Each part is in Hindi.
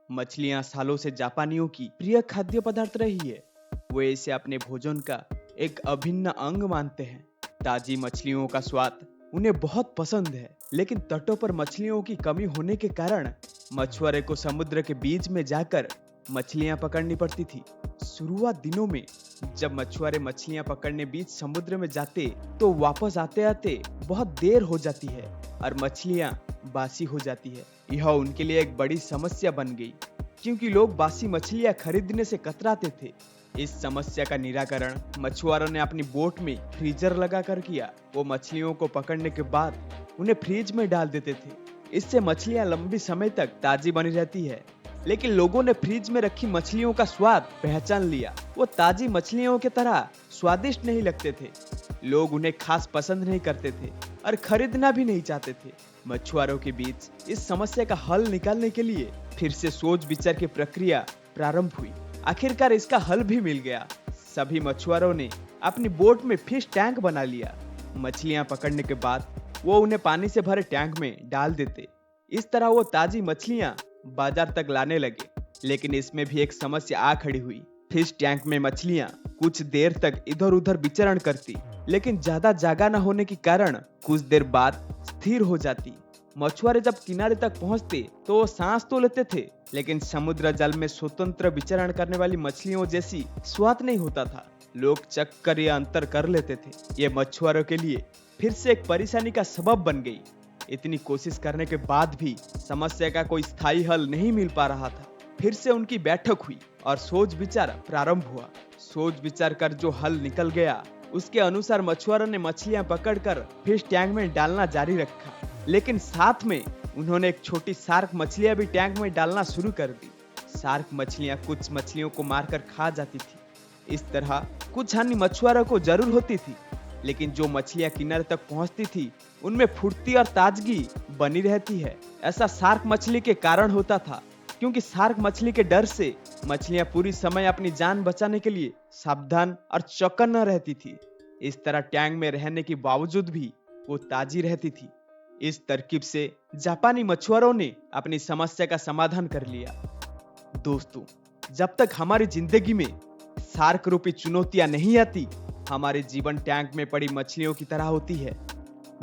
मछलियां सालों से जापानियों की प्रिय खाद्य पदार्थ रही है। वे इसे अपने भोजन का एक अभिन्न अंग मानते हैं। ताजी मछलियों का स्वाद उन्हें बहुत पसंद है, लेकिन तटों पर मछलियों की कमी होने के कारण मछुआरे को समुद्र के बीच में जाकर मछलियां पकड़नी पड़ती थी। शुरुआत दिनों में जब मछुआरे मछलियां पकड़ने बीच समुद्र में जाते तो वापस आते आते बहुत देर हो जाती है और मछलियां बासी हो जाती है। यह उनके लिए एक बड़ी समस्या बन गई, क्योंकि लोग बासी मछलियां खरीदने से कतराते थे। इस समस्या का निराकरण मछुआरों ने अपनी बोट में फ्रीजर लगाकर किया। वो मछलियों को पकड़ने के बाद उन्हें फ्रिज में डाल देते थे। इससे मछलियां लंबी समय तक ताजी बनी रहती है। लेकिन लोगों ने फ्रिज में रखी मछलियों का स्वाद पहचान लिया। वो ताजी मछलियों की तरह स्वादिष्ट नहीं लगते थे। लोग उन्हें खास पसंद नहीं करते थे और खरीदना भी नहीं चाहते थे। मछुआरों के बीच इस समस्या का हल निकालने के लिए फिर से सोच विचार की प्रक्रिया प्रारंभ हुई। आखिरकार इसका हल भी मिल गया। सभी मछुआरों ने अपनी बोट में फिश टैंक बना लिया। मछलियां पकड़ने के बाद वो उन्हें पानी से भरे टैंक में डाल देते। इस तरह वो ताजी मछलियां बाजार तक लाने लगे। लेकिन इसमें भी एक समस्या आ खड़ी हुई। फिश टैंक में मछलियां कुछ देर तक इधर उधर विचरण करती, लेकिन ज्यादा जगह न होने के कारण कुछ देर बाद स्थिर हो जाती। मछुआरे जब किनारे तक पहुंचते तो वो सांस तो लेते थे, लेकिन समुद्र जल में स्वतंत्र विचरण करने वाली मछलियों जैसी स्वाद नहीं होता था। लोग चक्कर या अंतर कर लेते थे। ये मछुआरों के लिए फिर से एक परेशानी का सबब बन गई। इतनी कोशिश करने के बाद भी समस्या का कोई स्थायी हल नहीं मिल पा रहा था। फिर से उनकी बैठक हुई और सोच विचार प्रारंभ हुआ। सोच विचार कर जो हल निकल गया, उसके अनुसार मछुआरों ने मछलियां पकड़कर फिश टैंक में डालना जारी रखा, लेकिन साथ में उन्होंने एक छोटी शार्क मछलियां भी टैंक में डालना शुरू कर दी। शार्क मछलियां कुछ मछलियों को मारकर खा जाती थी। इस तरह कुछ हानि मछुआरों को जरूर होती थी, लेकिन जो मछलियां किनारे तक पहुंचती थी उनमें फुर्ती और ताजगी बनी रहती है। ऐसा शार्क मछली के कारण होता था, क्योंकि शार्क मछली के डर से मछलियां पूरी समय अपनी जान बचाने के लिए सावधान और चौकन्ना रहती थी। इस तरह टैंक में रहने के बावजूद भी वो ताजी रहती थी। इस तरकीब से जापानी मछुआरों ने अपनी समस्या का समाधान कर लिया। दोस्तों, जब तक हमारी जिंदगी में शार्क रूपी चुनौतियां नहीं आती, हमारे जीवन टैंक में पड़ी मछलियों की तरह होती है,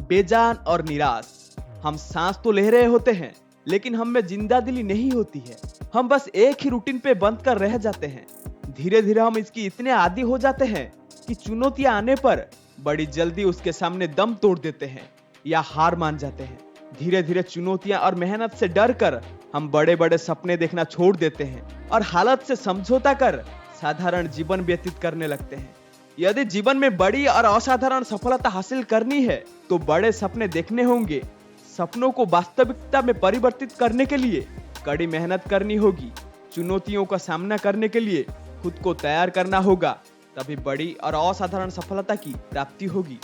बेजान और निराश। हम सांस तो ले रहे होते हैं, लेकिन हम में जिंदा दिली नहीं होती है। हम बस एक ही रूटीन पे बंद कर रह जाते हैं। धीरे धीरे हम इसकी इतने आदी हो जाते हैं कि चुनौतियां आने पर बड़ी जल्दी उसके सामने दम तोड़ देते हैं या हार मान जाते हैं। धीरे धीरे चुनौतियां और मेहनत से डर कर हम बड़े बड़े सपने देखना छोड़ देते हैं और हालत से समझौता कर साधारण जीवन व्यतीत करने लगते हैं। यदि जीवन में बड़ी और असाधारण सफलता हासिल करनी है तो बड़े सपने देखने होंगे। सपनों को वास्तविकता में परिवर्तित करने के लिए कड़ी मेहनत करनी होगी। चुनौतियों का सामना करने के लिए खुद को तैयार करना होगा। तभी बड़ी और असाधारण सफलता की प्राप्ति होगी।